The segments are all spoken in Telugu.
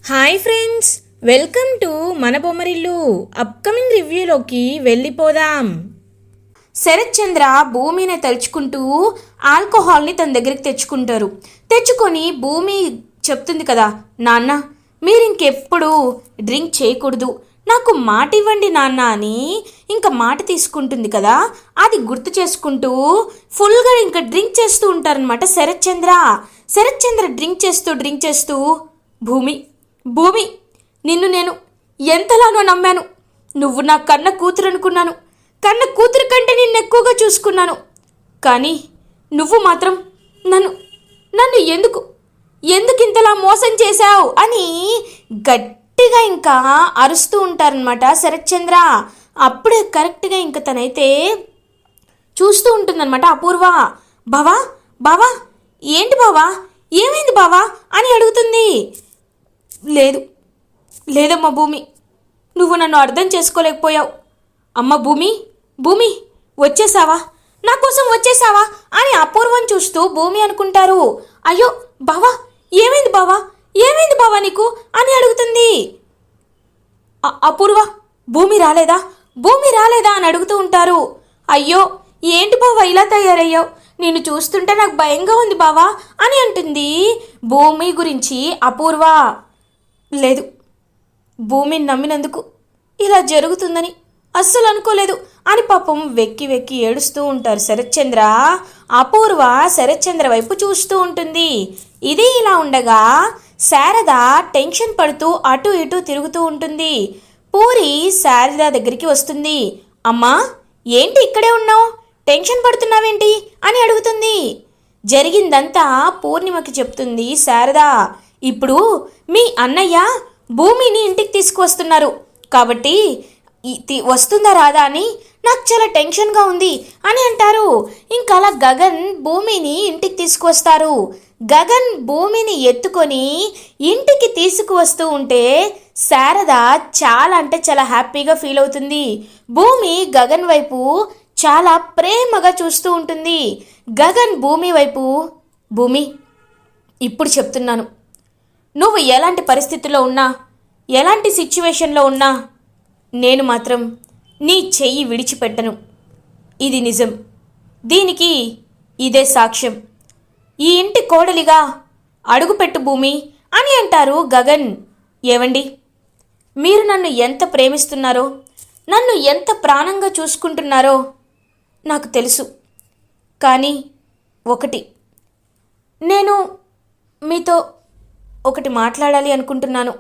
హాయ్ ఫ్రెండ్స్, వెల్కమ్ టు మన బొమ్మరిల్లు. అప్కమింగ్ రివ్యూలోకి వెళ్ళిపోదాం. శరత్ చంద్ర భూమిని తలుచుకుంటూ ఆల్కహాల్ని తన దగ్గరికి తెచ్చుకొని భూమి చెప్తుంది కదా, నాన్న మీరు ఇంకెప్పుడు డ్రింక్ చేయకూడదు, నాకు మాట ఇవ్వండి నాన్న అని ఇంకా మాట తీసుకుంటుంది కదా. అది గుర్తు చేసుకుంటూ ఫుల్గా ఇంకా డ్రింక్ చేస్తూ ఉంటారనమాట శరత్ చంద్ర డ్రింక్ చేస్తూ భూమి నిన్ను నేను ఎంతలానో నమ్మాను. నువ్వు నా కన్న కూతురు అనుకున్నాను. కన్న కూతురు కంటే నిన్ను ఎక్కువగా చూసుకున్నాను. కానీ నువ్వు మాత్రం నన్ను ఎందుకు ఇంతలా మోసం చేశావు అని గట్టిగా ఇంకా అరుస్తూ ఉంటారనమాట శరత్ చంద్ర. అప్పుడే కరెక్ట్గా ఇంకా తనైతే చూస్తూ ఉంటుందన్నమాట అపూర్వ. బావా ఏంటి బావా, ఏమైంది బావా అని అడుగుతుంది. లేదమ్మా భూమి, నువ్వు నన్ను అర్థం చేసుకోలేకపోయావు. అమ్మ భూమి వచ్చేసావా, నా కోసం వచ్చేసావా అని అపూర్వం చూస్తూ భూమి అనుకుంటారు. అయ్యో బావా ఏమైంది బావా నీకు అని అడుగుతుంది. అపూర్వ భూమి రాలేదా అని అడుగుతూ ఉంటారు. అయ్యో ఏంటి బావా ఇలా తయారయ్యావు, నిన్ను చూస్తుంటే నాకు భయంగా ఉంది బావా అని అంటుంది భూమి గురించి అపూర్వ. లేదు, భూమిని నమ్మినందుకు ఇలా జరుగుతుందని అస్సలు అనుకోలేదు అని పాపం వెక్కి ఏడుస్తూ ఉంటారు శరత్ చంద్ర. అపూర్వ శరత్ చంద్ర వైపు చూస్తూ ఉంటుంది. ఇది ఇలా ఉండగా శారద టెన్షన్ పడుతూ అటు ఇటు తిరుగుతూ ఉంటుంది. పూరి శారద దగ్గరికి వస్తుంది. అమ్మా ఏంటి ఇక్కడే ఉన్నావు, టెన్షన్ పడుతున్నావేంటి అని అడుగుతుంది. జరిగిందంతా పూర్ణిమకి చెప్తుంది శారద. ఇప్పుడు మీ అన్నయ్య భూమిని ఇంటికి తీసుకువస్తున్నారు కాబట్టి వస్తుందా రాదా అని నాకు చాలా టెన్షన్గా ఉంది అని అంటారు. ఇంకా అలా గగన్ భూమిని ఇంటికి తీసుకువస్తారు. గగన్ భూమిని ఎత్తుకొని ఇంటికి తీసుకువస్తూ ఉంటే శారద చాలా అంటే చాలా హ్యాపీగా ఫీల్ అవుతుంది. భూమి గగన్ వైపు చాలా ప్రేమగా చూస్తూ ఉంటుంది. గగన్ భూమి వైపు, భూమి ఇప్పుడు చెప్తున్నాను, నువ్వు ఎలాంటి పరిస్థితుల్లో ఉన్నా, ఎలాంటి సిచ్యువేషన్లో ఉన్నా నేను మాత్రం నీ చెయ్యి విడిచిపెట్టను. ఇది నిజం, దీనికి ఇదే సాక్ష్యం. ఈ ఇంటి కోడలిగా అడుగుపెట్టు భూమి అని అంటారు గగన్. ఏవండి, మీరు నన్ను ఎంత ప్రేమిస్తున్నారో, నన్ను ఎంత ప్రాణంగా చూసుకుంటున్నారో నాకు తెలుసు. కానీ నేను మీతో ఒకటి మాట్లాడాలి అనుకుంటున్నాను.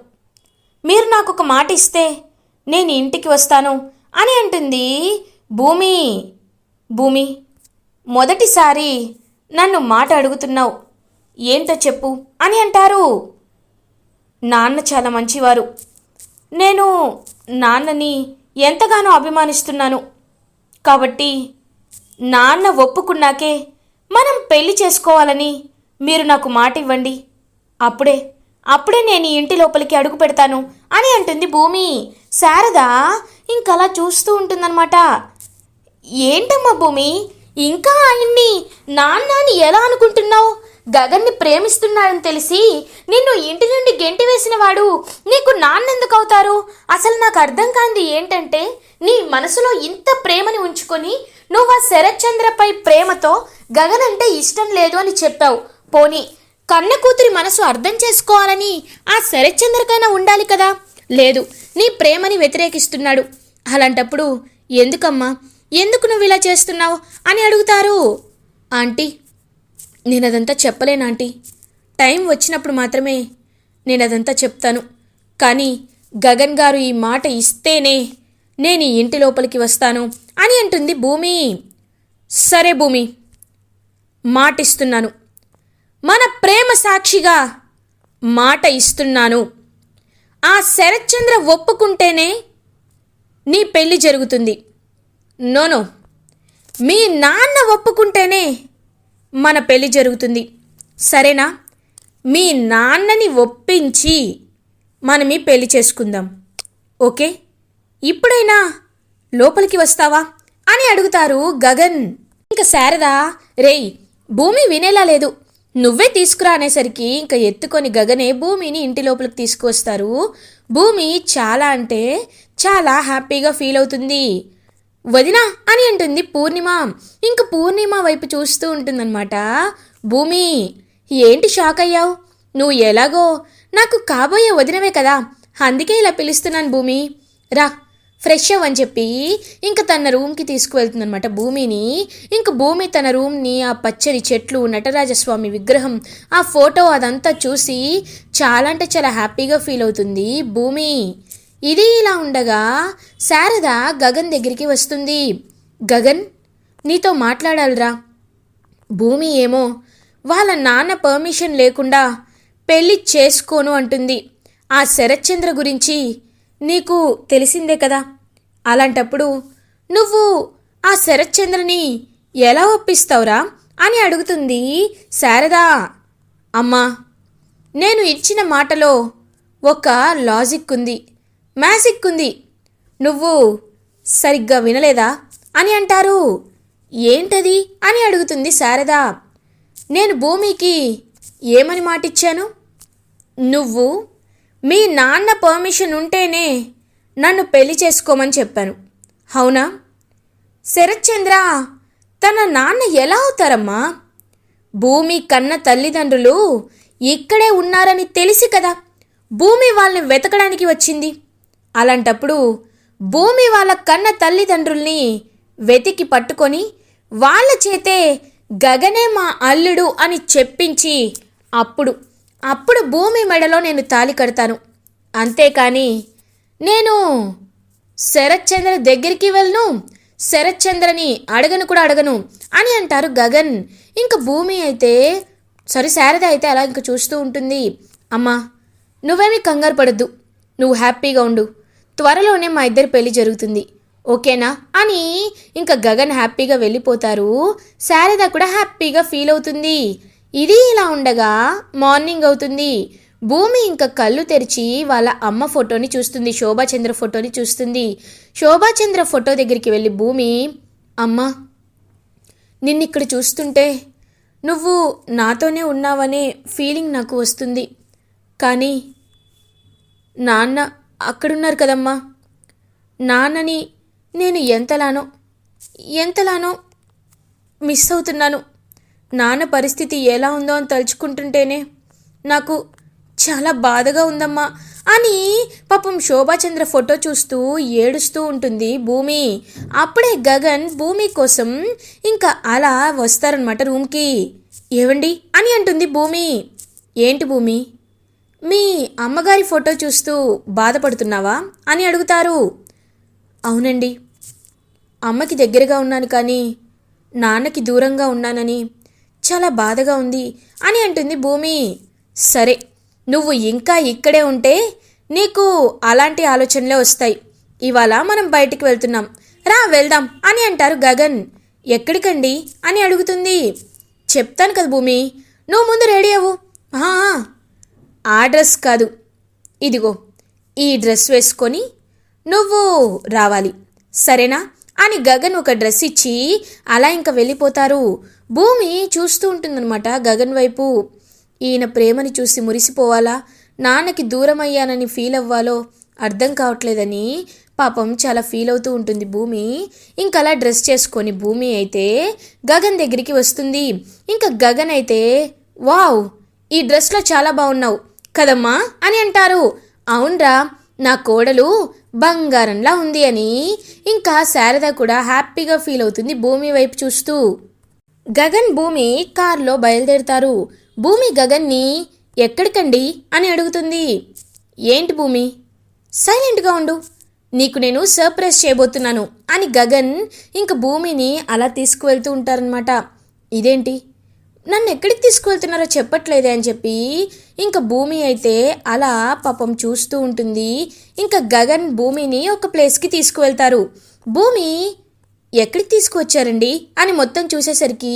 మీరు నాకు ఒక మాట ఇస్తే నేను ఇంటికి వస్తాను అని అంటుంది భూమి మొదటిసారి నన్ను మాట అడుగుతున్నావు, ఏంటో చెప్పు అని అంటారు. నాన్న చాలా మంచివారు. నేను నాన్నని ఎంతగానో అభిమానిస్తున్నాను. కాబట్టి నాన్న ఒప్పుకున్నాకే మనం పెళ్లి చేసుకోవాలని మీరు నాకు మాట ఇవ్వండి. అప్పుడే నేను ఈ ఇంటి లోపలికి అడుగు పెడతాను అని అంటుంది భూమి. శారద ఇంకలా చూస్తూ ఉంటుందన్నమాట. ఏంటమ్మా భూమి, ఇంకా ఆయన్ని నాన్నని ఎలా అనుకుంటున్నావు? గగన్ని ప్రేమిస్తున్నాడని తెలిసి నిన్ను ఇంటి నుండి గెంటి వేసిన వాడు నీకు నాన్నెందుకు అవుతారు? అసలు నాకు అర్థం కాంది ఏంటంటే, నీ మనసులో ఇంత ప్రేమని ఉంచుకొని నువ్వు ఆ శరత్ చంద్రపై ప్రేమతో గగన్ అంటే ఇష్టం లేదు అని చెప్పావు. పోనీ కన్న కూతురి మనసు అర్థం చేసుకోవాలని ఆ శరత్ చంద్రకైనా ఉండాలి కదా. లేదు, నీ ప్రేమని వ్యతిరేకిస్తున్నాడు. అలాంటప్పుడు ఎందుకు నువ్వు ఇలా చేస్తున్నావు అని అడుగుతారు. ఆంటీ, నేనదంతా చెప్పలేను ఆంటీ. టైం వచ్చినప్పుడు మాత్రమే నేనదంతా చెప్తాను. కానీ గగన్ గారు ఈ మాట ఇస్తేనే నేను ఈ ఇంటి లోపలికి వస్తాను అని అంటుంది భూమి. సరే భూమి, మాటిస్తున్నాను, మన ప్రేమ సాక్షిగా మాట ఇస్తున్నాను. ఆ శరత్ చంద్ర ఒప్పుకుంటేనే నీ పెళ్లి జరుగుతుంది. నో, మీ నాన్న ఒప్పుకుంటేనే మన పెళ్లి జరుగుతుంది. సరేనా? మీ నాన్నని ఒప్పించి మనం ఈ పెళ్లి చేసుకుందాం. ఓకే, ఇప్పుడైనా లోపలికి వస్తావా అని అడుగుతారు గగన్. ఇంకా శారద, రేయ్ భూమి వినేలా లేదు, నువ్వే తీసుకురా అనేసరికి ఇంకా ఎత్తుకొని గగనే భూమిని ఇంటి లోపలికి తీసుకువస్తారు. భూమి చాలా అంటే చాలా హ్యాపీగా ఫీల్ అవుతుంది. వదినా అని అంటుంది పూర్ణిమ. ఇంక పూర్ణిమ వైపు చూస్తూ ఉంటుందన్నమాట భూమి. ఏంటి షాక్ అయ్యావు? నువ్వు ఎలాగో నాకు కాబోయే వదినవే కదా, అందుకే ఇలా పిలుస్తున్నాను భూమి, రా ఫ్రెష్ అవ్వని చెప్పి ఇంక తన రూమ్కి తీసుకువెళ్తుందనమాట భూమిని. ఇంక భూమి తన రూమ్ని ఆ పచ్చని చెట్లు, నటరాజస్వామి విగ్రహం, ఆ ఫోటో అదంతా చూసి చాలా అంటే చాలా హ్యాపీగా ఫీల్ అవుతుంది భూమి. ఇది ఇలా ఉండగా శారద గగన్ దగ్గరికి వస్తుంది. గగన్, నీతో మాట్లాడాలిరా. భూమి ఏమో వాళ్ళ నాన్న పర్మిషన్ లేకుండా పెళ్ళి చేసుకోను అంటుంది. ఆ శరత్చంద్ర గురించి నీకు తెలిసిందే కదా, అలాంటప్పుడు నువ్వు ఆ శరత్చంద్రని ఎలా ఒప్పిస్తావురా అని అడుగుతుంది శారద. అమ్మా, నేను ఇచ్చిన మాటలో ఒక లాజిక్ ఉంది, మ్యాజిక్ ఉంది, నువ్వు సరిగ్గా వినలేదా అని అంటారు. ఏంటది అని అడుగుతుంది శారద. నేను భూమికి ఏమని మాటిచ్చాను? నువ్వు మీ నాన్న పర్మిషన్ ఉంటేనే నన్ను పెళ్లి చేసుకోమని చెప్పాను, అవునా? శరత్చంద్ర తన నాన్న ఎలా అవుతారమ్మా? భూమి కన్న తల్లిదండ్రులు ఇక్కడే ఉన్నారని తెలిసి కదా భూమి వాళ్ళని వెతకడానికి వచ్చింది. అలాంటప్పుడు భూమి వాళ్ళ కన్న తల్లిదండ్రుల్ని వెతికి పట్టుకొని వాళ్ళ చేతే గగనే మా అల్లుడు అని చెప్పించి అప్పుడు భూమి మెడలో నేను తాళి కడతాను. అంతేకాని నేను శరత్చంద్ర దగ్గరికి వెళ్ళను, శరత్చంద్రని అడగను కూడా అడగను అని అంటారు గగన్. ఇంక భూమి అయితే శారద అయితే అలా ఇంక చూస్తూ ఉంటుంది. అమ్మా, నువ్వేమీ కంగారు పడద్దు, నువ్వు హ్యాపీగా ఉండు, త్వరలోనే మా ఇద్దరి పెళ్లి జరుగుతుంది, ఓకేనా అని ఇంకా గగన్ హ్యాపీగా వెళ్ళిపోతారు. శారద కూడా హ్యాపీగా ఫీల్ అవుతుంది. ఇది ఇలా ఉండగా మార్నింగ్ అవుతుంది. భూమి ఇంకా కళ్ళు తెరిచి వాళ్ళ అమ్మ ఫోటోని చూస్తుంది, శోభాచంద్ర ఫోటోని చూస్తుంది. శోభాచంద్ర ఫోటో దగ్గరికి వెళ్ళి భూమి, అమ్మా, నిన్నిక్కడ చూస్తుంటే నువ్వు నాతోనే ఉన్నావనే ఫీలింగ్ నాకు వస్తుంది, కానీ నాన్న అక్కడున్నారు కదమ్మా, నాన్నని నేను ఎంతలానో మిస్ అవుతున్నాను. నాన్న పరిస్థితి ఎలా ఉందో అని తలుచుకుంటుంటేనే నాకు చాలా బాధగా ఉందమ్మా అని పాపం శోభాచంద్ర ఫోటో చూస్తూ ఏడుస్తూ ఉంటుంది భూమి. అప్పుడే గగన్ భూమి కోసం ఇంకా అలా వస్తారనమాట రూమ్కి. ఏవండి అని అంటుంది భూమి. ఏంటి భూమి, మీ అమ్మగారి ఫోటో చూస్తూ బాధపడుతున్నావా అని అడుగుతారు. అవునండి, అమ్మకి దగ్గరగా ఉన్నాను కానీ నాన్నకి దూరంగా ఉన్నానని చాలా బాధగా ఉంది అని అంటుంది భూమి. సరే, నువ్వు ఇంకా ఇక్కడే ఉంటే నీకు అలాంటి ఆలోచనలే వస్తాయి. ఇవాళ మనం బయటికి వెళ్తున్నాం, రా వెళ్దాం అని అంటారు గగన్. ఎక్కడికండి అని అడుగుతుంది. చెప్తాను కదా భూమి, నువ్వు ముందు రెడీ అవ్వు. ఆ డ్రెస్ కాదు, ఇదిగో ఈ డ్రెస్ వేసుకొని నువ్వు రావాలి, సరేనా అని గగన్ ఒక డ్రెస్ ఇచ్చి అలా ఇంకా వెళ్ళిపోతారు. భూమి చూస్తూ ఉంటుందన్నమాట గగన్ వైపు. ఈయన ప్రేమని చూసి మురిసిపోవాలా, నాన్నకి దూరం అయ్యానని ఫీల్ అవ్వాలో అర్థం కావట్లేదని పాపం చాలా ఫీల్ అవుతూ ఉంటుంది భూమి. ఇంకా అలా డ్రెస్ చేసుకొని భూమి అయితే గగన్ దగ్గరికి వస్తుంది. ఇంకా గగన్ అయితే, వావ్, ఈ డ్రెస్లో చాలా బాగున్నావు కదమ్మా అని అంటారు. అవునరా, నా కోడలు బంగారంలా ఉంది అని ఇంకా శారద కూడా హ్యాపీగా ఫీల్ అవుతుంది భూమి వైపు చూస్తూ. గగన్ భూమి కారులో బయలుదేరుతారు. భూమి గగన్ని ఎక్కడికండి అని అడుగుతుంది. ఏంటి భూమి, సైలెంట్గా ఉండు, నీకు నేను సర్ప్రైజ్ చేయబోతున్నాను అని గగన్ ఇంక భూమిని అలా తీసుకువెళ్తూ ఉంటారనమాట. ఇదేంటి, నన్ను ఎక్కడికి తీసుకువెళ్తున్నారో చెప్పట్లేదే అని చెప్పి ఇంకా భూమి అయితే అలా పాపం చూస్తూ ఉంటుంది. ఇంకా గగన్ భూమిని ఒక ప్లేస్కి తీసుకువెళ్తారు. భూమి, ఎక్కడికి తీసుకువచ్చారండి అని మొత్తం చూసేసరికి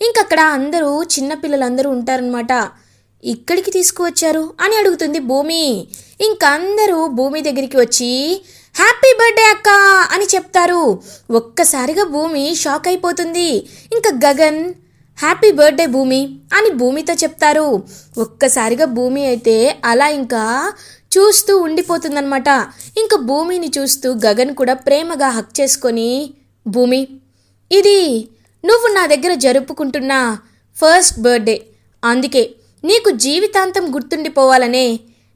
ఇంకక్కడ అందరూ చిన్నపిల్లలందరూ ఉంటారనమాట. ఇక్కడికి తీసుకువచ్చారు అని అడుగుతుంది భూమి. ఇంకందరూ భూమి దగ్గరికి వచ్చి హ్యాపీ బర్త్డే అక్క అని చెప్తారు. ఒక్కసారిగా భూమి షాక్ అయిపోతుంది. ఇంకా గగన్, హ్యాపీ బర్త్డే భూమి అని భూమితో చెప్తారు. ఒక్కసారిగా భూమి అయితే అలా ఇంకా చూస్తూ ఉండిపోతుందన్నమాట. ఇంకా భూమిని చూస్తూ గగన్ కూడా ప్రేమగా హక్ చేసుకొని, భూమి, ఇది నువ్వు నా దగ్గర జరుపుకుంటున్న ఫస్ట్ బర్త్డే, అందుకే నీకు జీవితాంతం గుర్తుండిపోవాలనే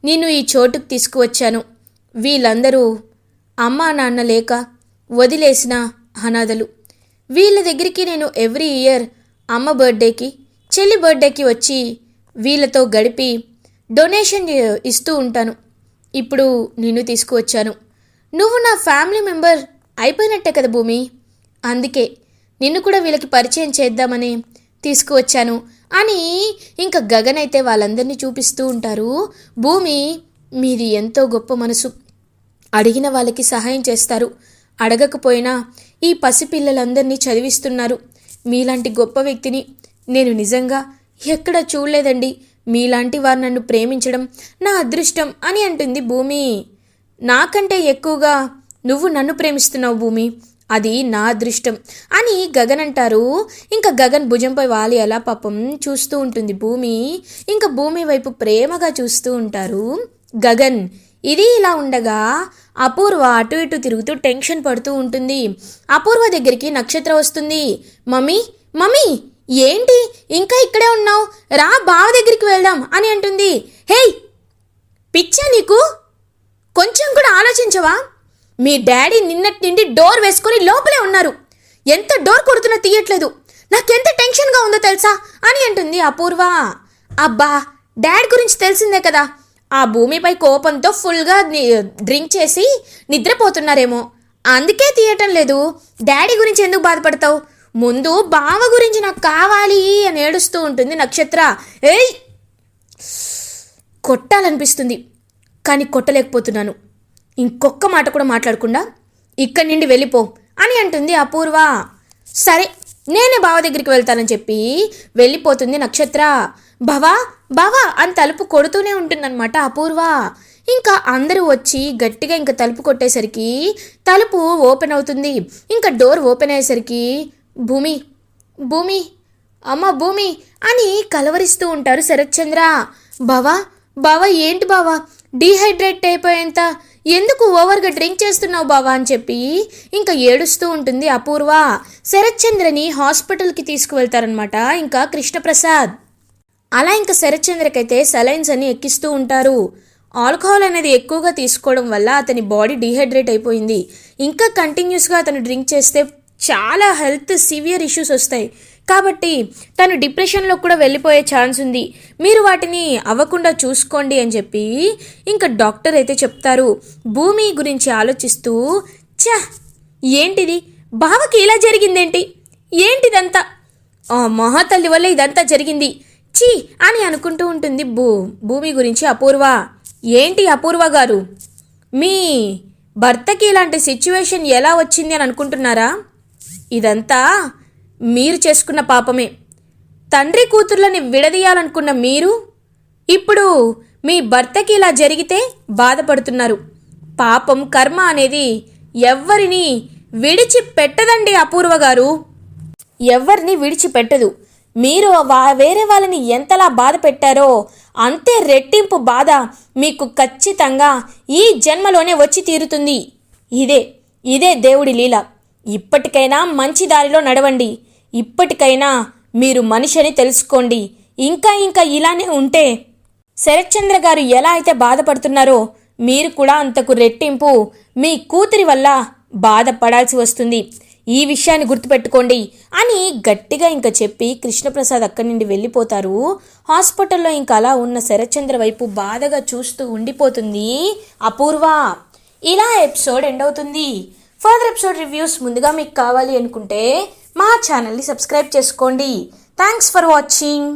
నేను ఈ చోటుకు తీసుకువచ్చాను. వీళ్ళందరూ అమ్మా నాన్న లేక వదిలేసిన అనాథలు. వీళ్ళ దగ్గరికి నేను ఎవ్రీ ఇయర్ అమ్మ బర్త్డేకి, చెల్లి బర్త్డేకి వచ్చి వీళ్ళతో గడిపి డొనేషన్ ఇస్తూ ఉంటాను. ఇప్పుడు నిన్ను తీసుకువచ్చాను. నువ్వు నా ఫ్యామిలీ మెంబర్ అయిపోయినట్టే కదా భూమి, అందుకే నిన్ను కూడా వీళ్ళకి పరిచయం చేద్దామని తీసుకువచ్చాను అని ఇంకా గగన్ అయితే వాళ్ళందరినీ చూపిస్తూ ఉంటారు. భూమి, మీది ఎంతో గొప్ప మనసు, అడిగిన వాళ్ళకి సహాయం చేస్తారు, అడగకపోయినా ఈ పసిపిల్లలందరినీ చదివిస్తున్నారు. మీలాంటి గొప్ప వ్యక్తిని నేను నిజంగా ఎక్కడ చూడలేదండి. మీలాంటి వారు నన్ను ప్రేమించడం నా అదృష్టం అని అంటుంది భూమి. నాకంటే ఎక్కువగా నువ్వు నన్ను ప్రేమిస్తున్నావు భూమి, అది నా అదృష్టం అని గగన్ అంటారు. ఇంకా గగన్ భుజంపై వాలి అలా పాపం చూస్తూ ఉంటుంది భూమి. ఇంకా భూమి వైపు ప్రేమగా చూస్తూ ఉంటారు గగన్. ఇది ఇలా ఉండగా అపూర్వ అటు ఇటు తిరుగుతూ టెన్షన్ పడుతూ ఉంటుంది. అపూర్వ దగ్గరికి నక్షత్ర వస్తుంది. మమ్మీ మమ్మీ, ఏంటి ఇంకా ఇక్కడే ఉన్నావు, రా బావ దగ్గరికి వెళ్దాం అని అంటుంది. హేయ్, పిచ్చా నీకు, కొంచెం కూడా ఆలోచించవా? మీ డాడీ నిన్నటి నుండి డోర్ వేసుకొని లోపలే ఉన్నారు, ఎంత డోర్ కొడుతున్నా తీయట్లేదు, నాకెంత టెన్షన్గా ఉందో తెలుసా అని అంటుంది అపూర్వ. అబ్బా, డాడీ గురించి తెలిసిందే కదా, ఆ భూమిపై కోపంతో ఫుల్గా డ్రింక్ చేసి నిద్రపోతున్నారేమో, అందుకే తీయటం లేదు. డాడీ గురించి ఎందుకు బాధపడతావు, ముందు బావ గురించి నాకు కావాలి అని ఏడుస్తూ ఉంటుంది నక్షత్ర. ఏయ్, కొట్టాలనిపిస్తుంది కానీ కొట్టలేకపోతున్నాను, ఇంకొక్క మాట కూడా మాట్లాడకుండా ఇక్కడి నుండి వెళ్ళిపో అని అంటుంది అపూర్వ. సరే, నేనే బావ దగ్గరికి వెళ్తానని చెప్పి వెళ్ళిపోతుంది నక్షత్ర. బావా బావా అని తలుపు కొడుతూనే ఉంటుందన్నమాట అపూర్వ. ఇంకా అందరూ వచ్చి గట్టిగా ఇంకా తలుపు కొట్టేసరికి తలుపు ఓపెన్ అవుతుంది. ఇంకా డోర్ ఓపెన్ అయ్యేసరికి భూమి భూమి అమ్మ భూమి అని కలవరిస్తూ ఉంటారు శరత్చంద్ర. బావా బావా, ఏంటి బావా డీహైడ్రేట్ అయిపోయేంత ఎందుకు ఓవర్గా డ్రింక్ చేస్తున్నావు బావా అని చెప్పి ఇంకా ఏడుస్తూ ఉంటుంది అపూర్వ. శరత్చంద్రని హాస్పిటల్కి తీసుకువెళ్తారనమాట ఇంకా కృష్ణప్రసాద్. అలా ఇంకా శరత్చంద్రకైతే సెలైన్స్ అని ఎక్కిస్తూ ఉంటారు. ఆల్కహాల్ అనేది ఎక్కువగా తీసుకోవడం వల్ల అతని బాడీ డీహైడ్రేట్ అయిపోయింది. ఇంకా కంటిన్యూస్గా అతను డ్రింక్ చేస్తే చాలా హెల్త్ సివియర్ ఇష్యూస్ వస్తాయి, కాబట్టి తను డిప్రెషన్లో కూడా వెళ్ళిపోయే ఛాన్స్ ఉంది, మీరు వాటిని అవ్వకుండా చూసుకోండి అని చెప్పి ఇంకా డాక్టర్ అయితే చెప్తారు. భూమి గురించి ఆలోచిస్తూ, ఏంటిది బావకి ఇలా జరిగిందేంటి, ఏంటిదంతా, ఆ మహాతల్లి వల్ల ఇదంతా జరిగింది, చీ అని అనుకుంటూ ఉంటుంది భూమి గురించి అపూర్వ. ఏంటి అపూర్వ గారు, మీ భర్తకి ఇలాంటి సిచ్యువేషన్ ఎలా వచ్చింది అని అనుకుంటున్నారా? ఇదంతా మీరు చేసుకున్న పాపమే. తండ్రి కూతుర్లని విడదీయాలనుకున్న మీరు ఇప్పుడు మీ భర్తకి ఇలా జరిగితే బాధపడుతున్నారు. పాపం కర్మ అనేది ఎవ్వరిని విడిచిపెట్టదండి అపూర్వ గారు, ఎవ్వరిని విడిచిపెట్టదు. మీరు వేరే వాళ్ళని ఎంతలా బాధ పెట్టారో అంతే రెట్టింపు బాధ మీకు ఖచ్చితంగా ఈ జన్మలోనే వచ్చి తీరుతుంది. ఇదే దేవుడి లీల. ఇప్పటికైనా మంచి దారిలో నడవండి, ఇప్పటికైనా మీరు మనిషిని తెలుసుకోండి. ఇంకా ఇలానే ఉంటే శరత్చంద్ర గారు ఎలా అయితే బాధపడుతున్నారో మీరు కూడా అంతకు రెట్టింపు మీ కూతురి వల్ల బాధపడాల్సి వస్తుంది. ఈ విషయాన్ని గుర్తుపెట్టుకోండి అని గట్టిగా ఇంకా చెప్పి కృష్ణప్రసాద్ అక్కడి నుండి వెళ్ళిపోతారు. హాస్పిటల్లో ఇంకా అలా ఉన్న శరత్చంద్ర వైపు బాధగా చూస్తూ ఉండిపోతుంది అపూర్వ. ఇలా ఎపిసోడ్ ఎండ్ అవుతుంది. ఫర్దర్ ఎపిసోడ్ రివ్యూస్ ముందుగా మీకు కావాలి అనుకుంటే మా ఛానల్ని సబ్స్క్రైబ్ చేసుకోండి. Thanks for watching.